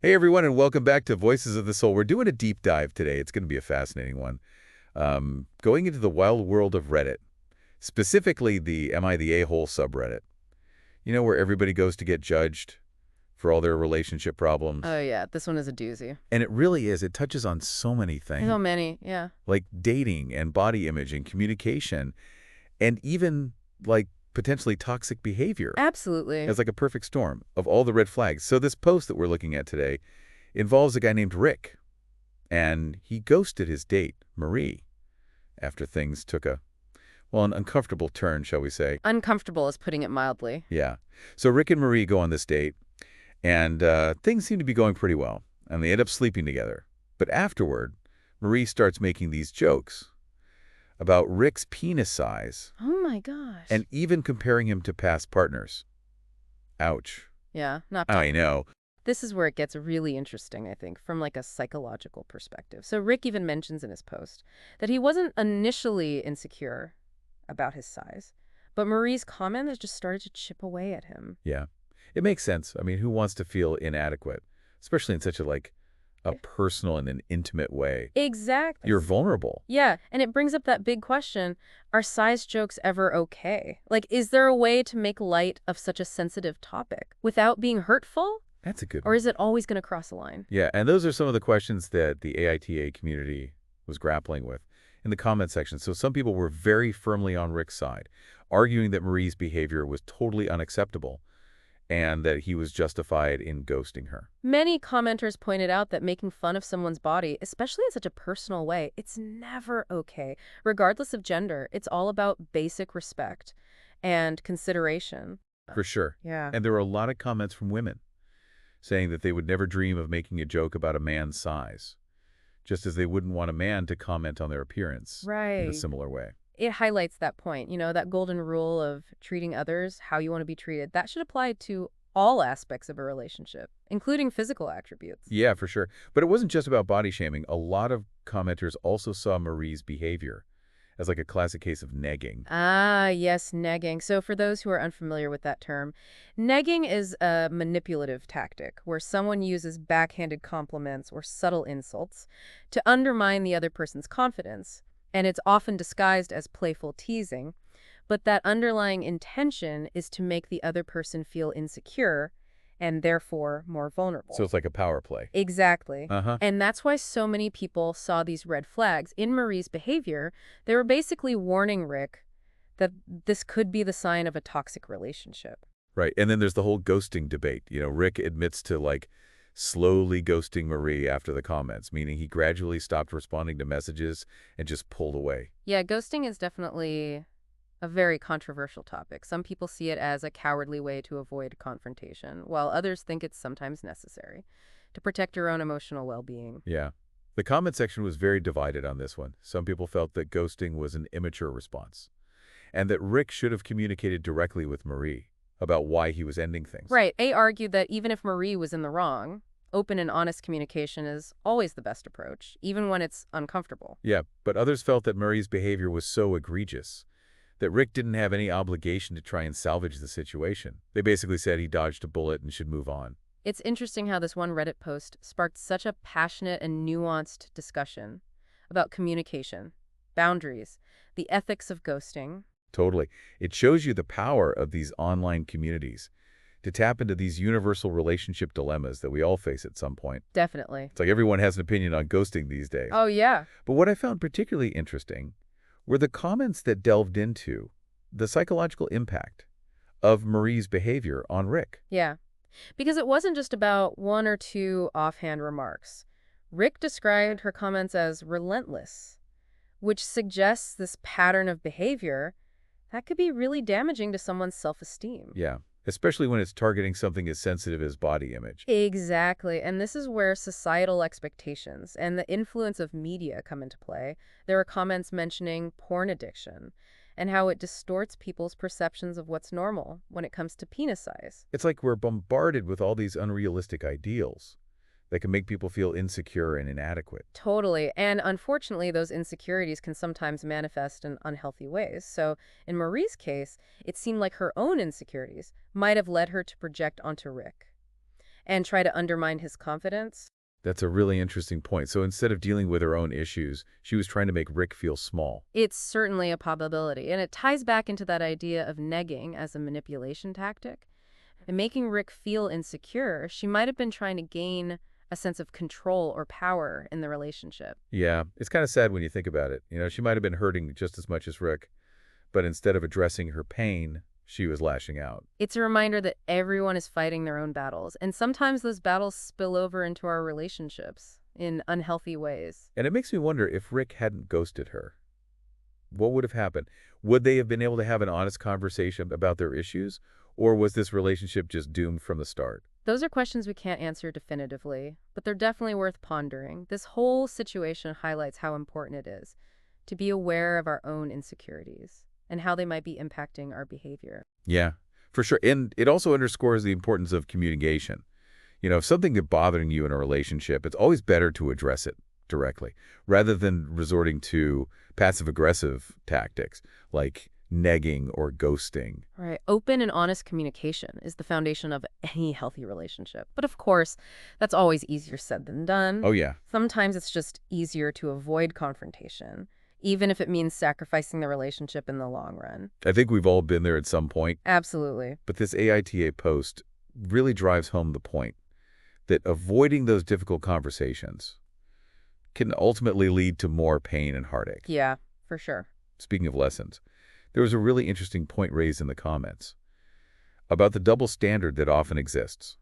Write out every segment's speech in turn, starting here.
Hey everyone, and welcome back to Voices of the Soul. We're doing a deep dive today. It's going to be a fascinating one. Going into the wild world of Reddit, specifically the Am I the A-hole subreddit. You know, where everybody goes to get judged for all their relationship problems. Oh yeah, this one is a doozy. And it really is. It touches on so many There's so things, many, yeah. like dating and body image and communication, and even like potentially toxic behavior Absolutely. as like a perfect storm of all the red flags. So this post that we're looking at today involves a guy named Rick. And he ghosted his date, Marie, after things took an uncomfortable turn, shall we say. Uncomfortable is putting it mildly. Yeah. So Rick and Marie go on this date, and things seem to be going pretty well, and they end up sleeping together. But afterward, Marie starts making these jokes about Rick's penis size Oh my gosh. and even comparing him to past partners. Ouch. Yeah, not I know. This is where it gets really interesting, I think, from like a psychological perspective. So Rick even mentions in his post that he wasn't initially insecure about his size, but Marie's comment has just started to chip away at him. Yeah. It makes sense. I mean, who wants to feel inadequate, especially in such a personal and an intimate way? Exactly. You're vulnerable. Yeah, and it brings up that big question, are size jokes ever okay? Like, is there a way to make light of such a sensitive topic without being hurtful? That's a good Or one. is it always going to cross a line? Yeah, and those are some of the questions that the AITA community was grappling with in the comment section. So some people were very firmly on Rick's side, arguing that Marie's behavior was totally unacceptable and that he was justified in ghosting her. Many commenters pointed out that making fun of someone's body, especially in such a personal way, it's never okay. Regardless of gender, it's all about basic respect and consideration. For sure. Yeah. And there were a lot of comments from women saying that they would never dream of making a joke about a man's size, just as they wouldn't want a man to comment on their appearance in a Right. similar way. It highlights that point, that golden rule of treating others how you want to be treated. That should apply to all aspects of a relationship, including physical attributes. Yeah, for sure. But it wasn't just about body shaming. A lot of commenters also saw Marie's behavior as like a classic case of negging. Ah, yes, negging. So for those who are unfamiliar with that term, negging is a manipulative tactic where someone uses backhanded compliments or subtle insults to undermine the other person's confidence. And it's often disguised as playful teasing, but that underlying intention is to make the other person feel insecure and therefore more So vulnerable. it's like a power play. Exactly. Uh-huh. And that's why so many people saw these red flags in Marie's behavior. They were basically warning Rick that this could be the sign of a toxic relationship. Right. And then there's the whole ghosting debate. Rick admits to slowly ghosting Marie after the comments, meaning he gradually stopped responding to messages and just pulled away. Yeah, ghosting is definitely a very controversial topic. Some people see it as a cowardly way to avoid confrontation, while others think it's sometimes necessary to protect your own emotional well-being. Yeah. The comment section was very divided on this one. Some people felt that ghosting was an immature response, and that Rick should have communicated directly with Marie about why he was ending things. Right. A argued that even if Marie was in the wrong, open and honest communication is always the best approach, even when it's uncomfortable. Yeah, but others felt that Marie's behavior was so egregious that Rick didn't have any obligation to try and salvage the situation. They basically said he dodged a bullet and should move on. It's interesting how this one Reddit post sparked such a passionate and nuanced discussion about communication, boundaries, the ethics of ghosting. Totally. It shows you the power of these online communities to tap into these universal relationship dilemmas that we all face at some point. Definitely. It's like everyone has an opinion on ghosting these days. Oh, yeah. But what I found particularly interesting were the comments that delved into the psychological impact of Marie's behavior on Rick. Yeah. Because it wasn't just about one or two offhand remarks. Rick described her comments as relentless, which suggests this pattern of behavior that could be really damaging to someone's self-esteem. Yeah, especially when it's targeting something as sensitive as body image. Exactly. And this is where societal expectations and the influence of media come into play. There are comments mentioning porn addiction and how it distorts people's perceptions of what's normal when it comes to penis size. It's like we're bombarded with all these unrealistic ideals that can make people feel insecure and inadequate. Totally. And unfortunately, those insecurities can sometimes manifest in unhealthy ways. So in Marie's case, it seemed like her own insecurities might have led her to project onto Rick. and try to undermine his confidence. That's a really interesting point. So instead of dealing with her own issues, she was trying to make Rick feel small. It's certainly a probability, and it ties back into that idea of negging as a manipulation tactic. And making Rick feel insecure, she might have been trying to gain a sense of control or power in the relationship. Yeah, it's kind of sad when you think about it. She might have been hurting just as much as Rick, but instead of addressing her pain, she was lashing out. It's a reminder that everyone is fighting their own battles, and sometimes those battles spill over into our relationships in unhealthy ways. And it makes me wonder if Rick hadn't ghosted her. What would have happened? Would they have been able to have an honest conversation about their issues, or was this relationship just doomed from the start? Those are questions we can't answer definitively, but they're definitely worth pondering. This whole situation highlights how important it is to be aware of our own insecurities and how they might be impacting our behavior. Yeah, for sure. And it also underscores the importance of communication. If something is bothering you in a relationship, it's always better to address it directly rather than resorting to passive-aggressive tactics like negging or ghosting. Right. Open and honest communication is the foundation of any healthy relationship. But of course, that's always easier said than done. Oh, yeah. Sometimes it's just easier to avoid confrontation, even if it means sacrificing the relationship in the long run. I think we've all been there at some point. Absolutely. But this AITA post really drives home the point that avoiding those difficult conversations can ultimately lead to more pain and heartache. Yeah, for sure. Speaking of lessons, there was a really interesting point raised in the comments about the double standard that often exists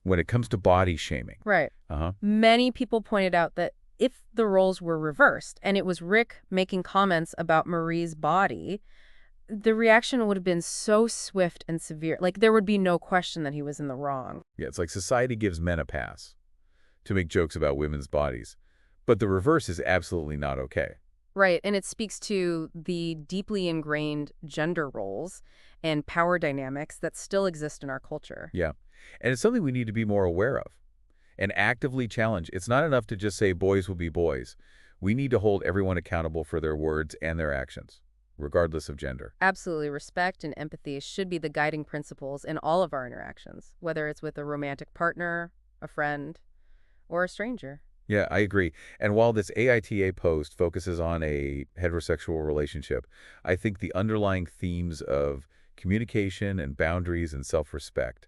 when it comes to body shaming. Right. Uh-huh. Many people pointed out that if the roles were reversed and it was Rick making comments about Marie's body, the reaction would have been so swift and severe. Like, there would be no question that he was in the wrong. Yeah, it's like society gives men a pass to make jokes about women's bodies, but the reverse is absolutely not okay. Right, and it speaks to the deeply ingrained gender roles and power dynamics that still exist in our culture. Yeah, and it's something we need to be more aware of and actively challenge. It's not enough to just say boys will be boys. We need to hold everyone accountable for their words and their actions, regardless of gender. Absolutely. Respect and empathy should be the guiding principles in all of our interactions, whether it's with a romantic partner, a friend, or a stranger. Yeah, I agree. And while this AITA post focuses on a heterosexual relationship, I think the underlying themes of communication and boundaries and self-respect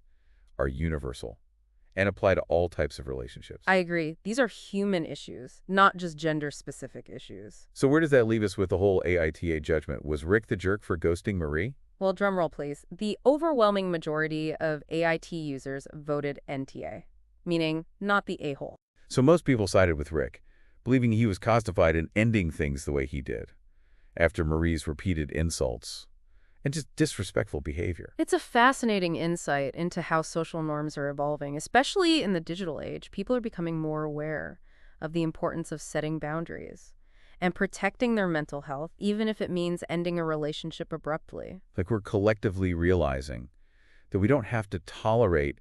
are universal and apply to all types of relationships. I agree. These are human issues, not just gender-specific issues. So where does that leave us with the whole AITA judgment? Was Rick the jerk for ghosting Marie? Well, drumroll, please. The overwhelming majority of AIT users voted NTA, meaning not the a-hole. So most people sided with Rick, believing he was justified in ending things the way he did, after Marie's repeated insults and just disrespectful behavior. It's a fascinating insight into how social norms are evolving, especially in the digital age. People are becoming more aware of the importance of setting boundaries and protecting their mental health, even if it means ending a relationship abruptly. Like we're collectively realizing that we don't have to tolerate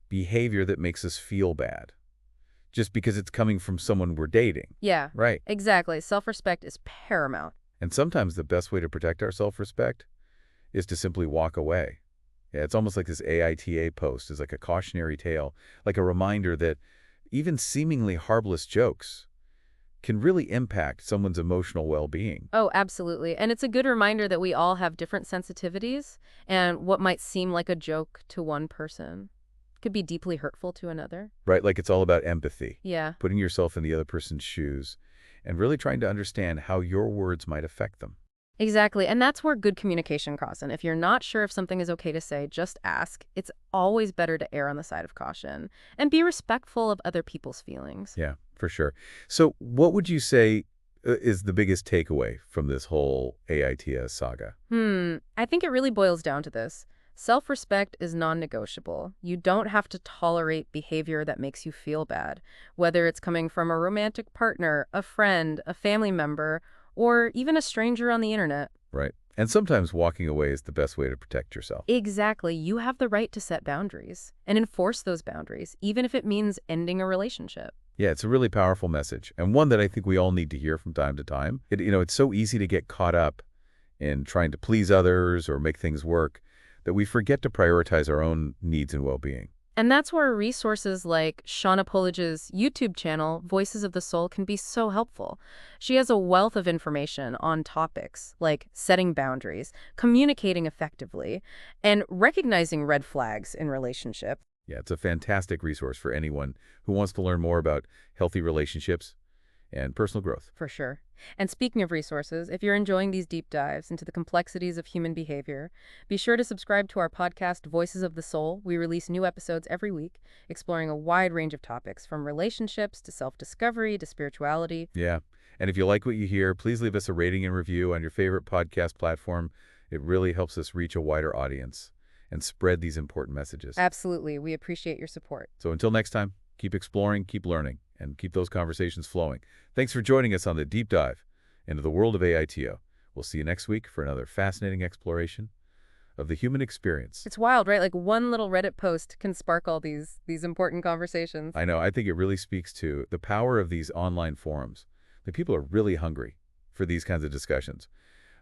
behavior that makes us feel bad just because it's coming from someone we're dating. Yeah, Right. exactly. Self-respect is paramount. And sometimes the best way to protect our self-respect is to simply walk away. Yeah, it's almost like this AITA post is like a cautionary tale, like a reminder that even seemingly harmless jokes can really impact someone's emotional well-being. Oh, absolutely. And it's a good reminder that we all have different sensitivities, and what might seem like a joke to one person could be deeply hurtful to another. Right? Like it's all about empathy, Yeah, putting yourself in the other person's shoes, and really trying to understand how your words might affect them. exactly. And that's where good communication comes in. If you're not sure if something is okay to say, just ask. It's always better to err on the side of caution and be respectful of other people's feelings. Yeah, for sure. So what would you say is the biggest takeaway from this whole AITA saga? I think it really boils down to this. Self-respect is non-negotiable. You don't have to tolerate behavior that makes you feel bad, whether it's coming from a romantic partner, a friend, a family member, or even a stranger on the internet. Right. And sometimes walking away is the best way to protect yourself. Exactly. You have the right to set boundaries and enforce those boundaries, even if it means ending a relationship. Yeah, it's a really powerful message, and one that I think we all need to hear from time to time. It's so easy to get caught up in trying to please others or make things work that we forget to prioritize our own needs and well-being. And that's where resources like Shauna Polidge's YouTube channel, Voices of the Soul, can be so helpful. She has a wealth of information on topics like setting boundaries, communicating effectively, and recognizing red flags in relationships. Yeah, it's a fantastic resource for anyone who wants to learn more about healthy relationships and personal growth. For sure. And speaking of resources, if you're enjoying these deep dives into the complexities of human behavior, be sure to subscribe to our podcast, Voices of the Soul. We release new episodes every week, exploring a wide range of topics from relationships to self-discovery to spirituality. Yeah, and if you like what you hear, please leave us a rating and review on your favorite podcast platform. It really helps us reach a wider audience and spread these important messages. Absolutely. We appreciate your support. So until next time, keep exploring, keep learning, and keep those conversations flowing. Thanks for joining us on the deep dive into the world of AITO. We'll see you next week for another fascinating exploration of the human experience. It's wild, right? Like one little Reddit post can spark all these important conversations. I know, I think it really speaks to the power of these online forums. The people are really hungry for these kinds of discussions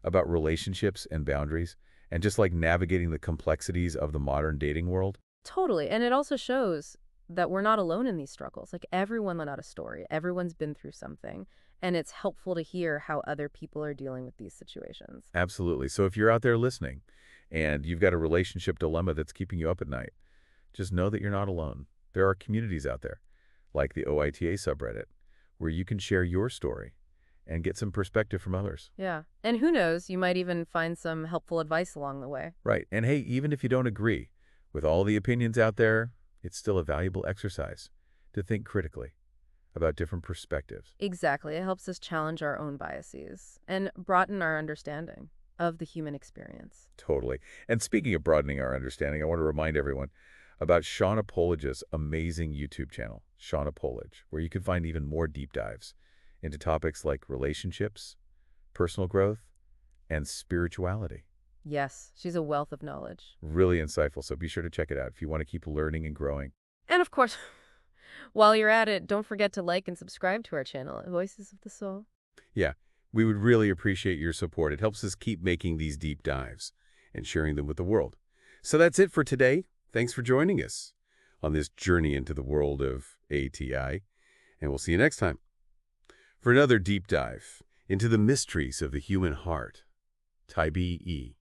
about relationships and boundaries and just like navigating the complexities of the modern dating world. Totally. And it also shows that we're not alone in these struggles. Like everyone let out a story. Everyone's been through something. And it's helpful to hear how other people are dealing with these situations. Absolutely. So if you're out there listening and you've got a relationship dilemma that's keeping you up at night, just know that you're not alone. There are communities out there, like the OITA subreddit, where you can share your story and get some perspective from others. Yeah. And who knows, you might even find some helpful advice along the way. Right. And hey, even if you don't agree with all the opinions out there, it's still a valuable exercise to think critically about different perspectives. Exactly. It helps us challenge our own biases and broaden our understanding of the human experience. Totally. And speaking of broadening our understanding, I want to remind everyone about Shauna Polidge's amazing YouTube channel, Shauna Polidge, where you can find even more deep dives into topics like relationships, personal growth, and spirituality. Yes, she's a wealth of knowledge. Really insightful, so be sure to check it out if you want to keep learning and growing. And of course, while you're at it, don't forget to like and subscribe to our channel, Voices of the Soul. Yeah, we would really appreciate your support. It helps us keep making these deep dives and sharing them with the world. So that's it for today. Thanks for joining us on this journey into the world of ATI, and we'll see you next time for another deep dive into the mysteries of the human heart. Taibi E.